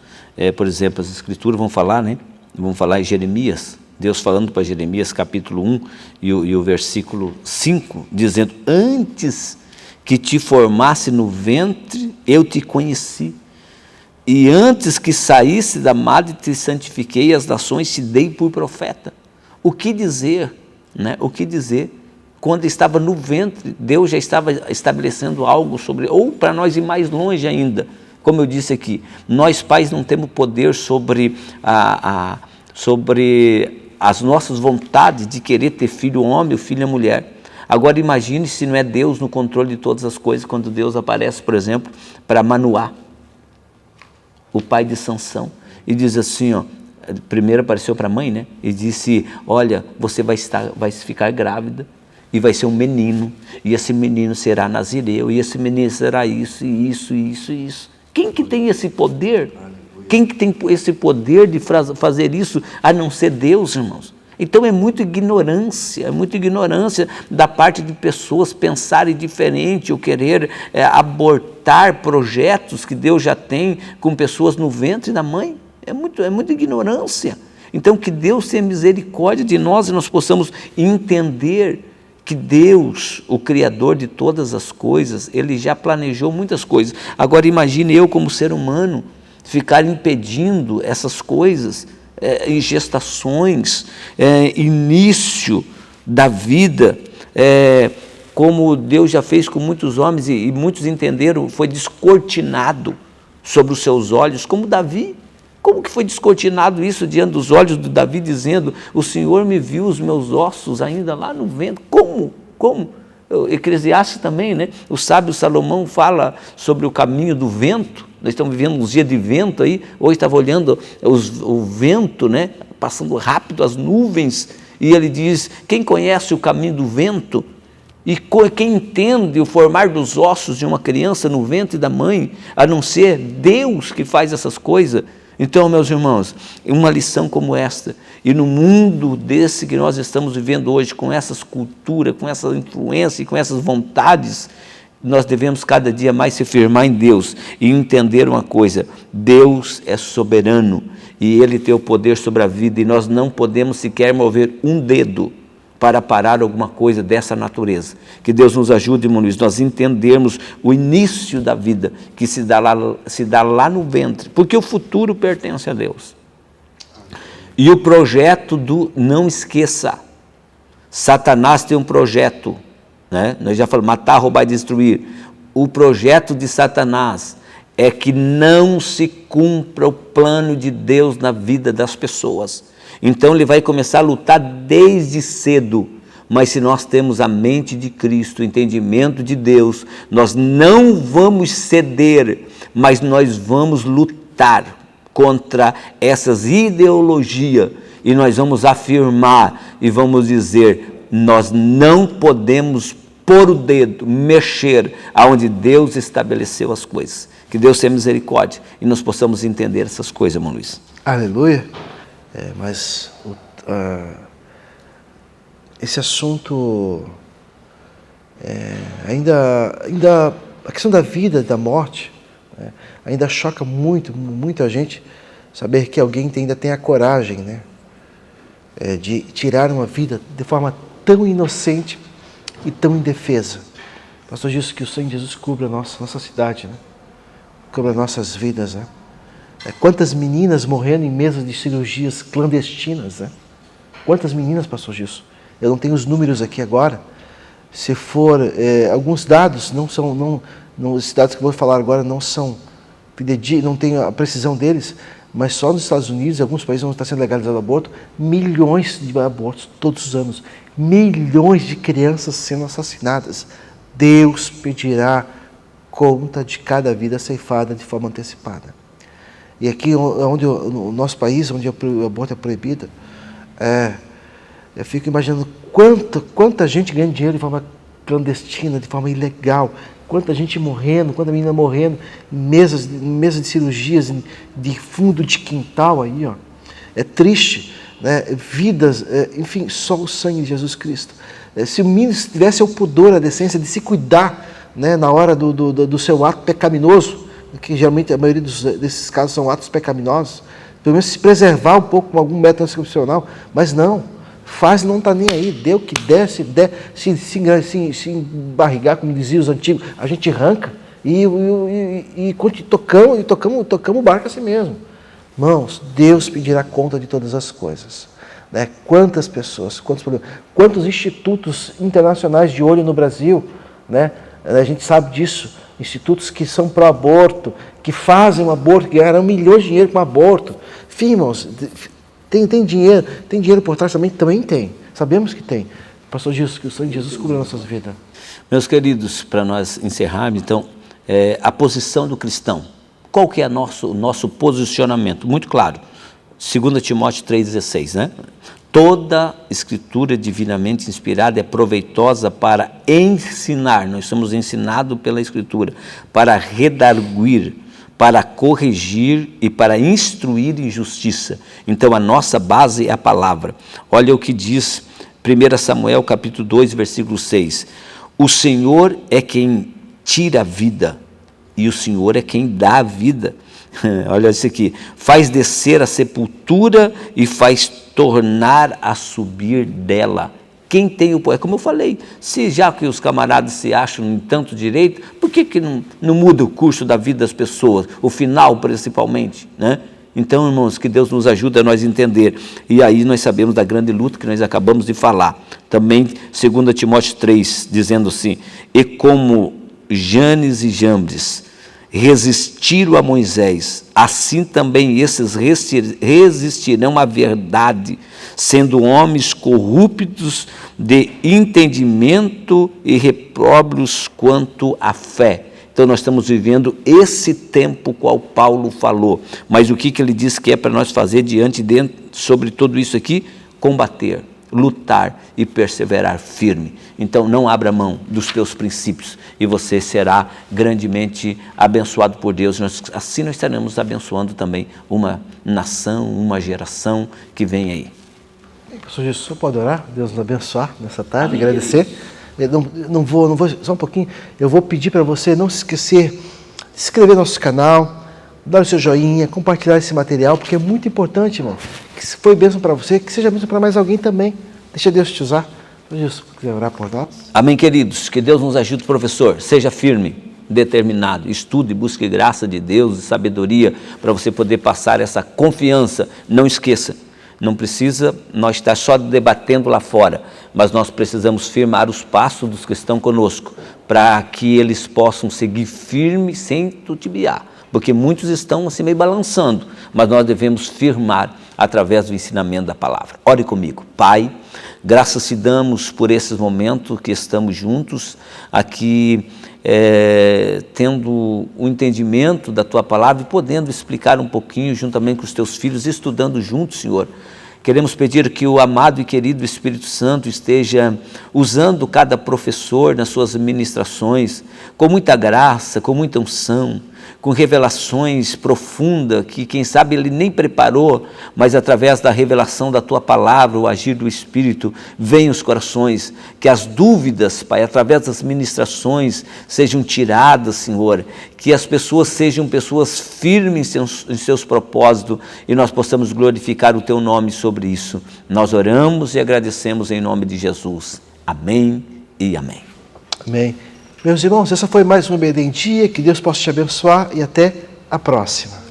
Por exemplo, as Escrituras vão falar, né? Vão falar em Jeremias, Deus falando para Jeremias, capítulo 1 e o versículo 5, dizendo: antes que te formasse no ventre, eu te conheci. E antes que saísse da madre, te santifiquei, e as nações te dei por profeta. O que dizer, né? O que dizer? Quando estava no ventre, Deus já estava estabelecendo algo sobre, ou para nós ir mais longe ainda, como eu disse aqui, nós pais não temos poder sobre as nossas vontades de querer ter filho homem ou filha mulher. Agora imagine se não é Deus no controle de todas as coisas, quando Deus aparece, por exemplo, para Manoá, o pai de Sansão, e diz assim, ó, primeiro apareceu para a mãe, né? E disse: olha, você vai ficar grávida, e vai ser um menino, e esse menino será nazireu, e esse menino será isso, e isso, e isso, e isso. Quem que tem esse poder? Quem que tem esse poder de fazer isso, a não ser Deus, irmãos? Então é muita ignorância da parte de pessoas pensarem diferente, ou querer abortar projetos que Deus já tem com pessoas no ventre da mãe. É muita ignorância. Então que Deus tenha misericórdia de nós e nós possamos entender que Deus, o Criador de todas as coisas, Ele já planejou muitas coisas. Agora imagine eu como ser humano ficar impedindo essas coisas, em gestações, início da vida, como Deus já fez com muitos homens e muitos entenderam, foi descortinado sobre os seus olhos, como Davi. Como que foi descortinado isso diante dos olhos de Davi, dizendo: o Senhor me viu os meus ossos ainda lá no ventre? Como? Eclesiastes também, né? O sábio Salomão fala sobre o caminho do vento. Nós estamos vivendo uns dias de vento aí. Hoje estava olhando o vento, né? Passando rápido, as nuvens. E ele diz: quem conhece o caminho do vento? E quem entende o formar dos ossos de uma criança no ventre da mãe, a não ser Deus que faz essas coisas? Então, meus irmãos, uma lição como esta, e no mundo desse que nós estamos vivendo hoje, com essas culturas, com essa influência e com essas vontades, nós devemos cada dia mais se firmar em Deus e entender uma coisa: Deus é soberano e Ele tem o poder sobre a vida, e nós não podemos sequer mover um dedo para parar alguma coisa dessa natureza. Que Deus nos ajude, irmão Luiz, nós entendermos o início da vida, que se dá lá no ventre, porque o futuro pertence a Deus. E o projeto do não esqueça, Satanás tem um projeto, né? Nós já falamos, matar, roubar e destruir. O projeto de Satanás é que não se cumpra o plano de Deus na vida das pessoas. Então ele vai começar a lutar desde cedo, mas se nós temos a mente de Cristo, o entendimento de Deus, nós não vamos ceder, mas nós vamos lutar contra essas ideologias, e nós vamos afirmar e vamos dizer: nós não podemos pôr o dedo, mexer aonde Deus estabeleceu as coisas. Que Deus tenha misericórdia e nós possamos entender essas coisas, irmão Luiz. Aleluia. Mas esse assunto, ainda a questão da vida e da morte, né, ainda choca muita gente saber que alguém ainda tem a coragem, né, de tirar uma vida de forma tão inocente e tão indefesa. O pastor disse que o sangue de Jesus cubra a nossa cidade, né? Cubra nossas vidas, né? Quantas meninas morrendo em mesas de cirurgias clandestinas, né? Quantas meninas, pastor Gilson? Eu não tenho os números aqui agora. Se for, alguns dados esses dados que eu vou falar agora não tenho a precisão deles, mas só nos Estados Unidos e alguns países onde está sendo legalizado o aborto, milhões de abortos todos os anos, milhões de crianças sendo assassinadas. Deus pedirá conta de cada vida ceifada de forma antecipada. E aqui, no nosso país, onde o aborto é proibido, eu fico imaginando quanta gente ganha dinheiro de forma clandestina, de forma ilegal, quanta gente morrendo, quanta menina morrendo em mesas de cirurgias, de fundo de quintal aí, ó. É triste, né? Vidas, enfim, só o sangue de Jesus Cristo. Se o menino tivesse o pudor, a decência de se cuidar, né, na hora do seu ato pecaminoso, que geralmente a maioria desses casos são atos pecaminosos, pelo menos se preservar um pouco com algum método anticoncepcional, mas não. Faz, não está nem aí, dê o que der, se embarrigar, como diziam os antigos, a gente arranca e tocamos o barco assim mesmo. Irmãos, Deus pedirá conta de todas as coisas. Né? Quantas pessoas, quantos institutos internacionais de olho no Brasil, né? A gente sabe disso, institutos que são pró-aborto, que fazem um aborto, que ganharam milhões de dinheiro com aborto. Enfim, irmãos, tem dinheiro por trás também tem. Sabemos que tem. Pastor Jesus, que o sangue de Jesus cubra nossas vidas. Meus queridos, para nós encerrarmos, então, a posição do cristão. Qual que é o nosso posicionamento? Muito claro. 2 Timóteo 3,16, né? Toda escritura divinamente inspirada é proveitosa para ensinar. Nós somos ensinados pela escritura, para redarguir, para corrigir e para instruir em justiça. Então a nossa base é a palavra. Olha o que diz 1 Samuel capítulo 2, versículo 6. O Senhor é quem tira a vida e o Senhor é quem dá a vida. Olha isso aqui. Faz descer a sepultura e faz tornar a subir dela. Quem tem o poder? Como eu falei, se já que os camaradas se acham em tanto direito, por que não muda o curso da vida das pessoas? O final, principalmente, né? Então, irmãos, que Deus nos ajude a nós entender. E aí nós sabemos da grande luta que nós acabamos de falar. Também, 2 Timóteo 3, dizendo assim, e como Janes e Jambres resistiram a Moisés, assim também esses resistirão à verdade, sendo homens corruptos de entendimento e repróbrios quanto à fé. Então nós estamos vivendo esse tempo qual Paulo falou, mas o que ele disse que é para nós fazer sobre tudo isso aqui? Combater, lutar e perseverar firme. Então não abra mão dos teus princípios e você será grandemente abençoado por Deus. Assim nós estaremos abençoando também uma nação, uma geração que vem aí. Pastor Jesus, só pode orar? Deus nos abençoar nessa tarde, amém. Agradecer. Eu não vou, só um pouquinho, eu vou pedir para você não se esquecer de se inscrever no nosso canal, dar o seu joinha, compartilhar esse material, porque é muito importante, irmão, que se foi bênção para você, que seja bênção para mais alguém também. Deixa Deus te usar. Jesus, quiser orar por nós. Amém, queridos. Que Deus nos ajude, professor. Seja firme, determinado. Estude, busque graça de Deus e sabedoria para você poder passar essa confiança. Não esqueça, não precisa nós estar só debatendo lá fora, mas nós precisamos firmar os passos dos que estão conosco, para que eles possam seguir firme sem titubear, porque muitos estão assim meio balançando, mas nós devemos firmar através do ensinamento da palavra. Ore comigo. Pai, graças te damos por esses momentos que estamos juntos aqui, tendo o entendimento da tua palavra e podendo explicar um pouquinho juntamente com os teus filhos, estudando juntos, Senhor. Queremos pedir que o amado e querido Espírito Santo esteja usando cada professor nas suas ministrações, com muita graça, com muita unção, com revelações profundas, que quem sabe ele nem preparou, mas através da revelação da Tua Palavra, o agir do Espírito, vem os corações, que as dúvidas, Pai, através das ministrações, sejam tiradas, Senhor, que as pessoas sejam pessoas firmes em seus propósitos, e nós possamos glorificar o Teu nome sobre isso. Nós oramos e agradecemos em nome de Jesus. Amém e amém. Amém. Meus irmãos, essa foi mais uma Obediência em Dia, que Deus possa te abençoar e até a próxima.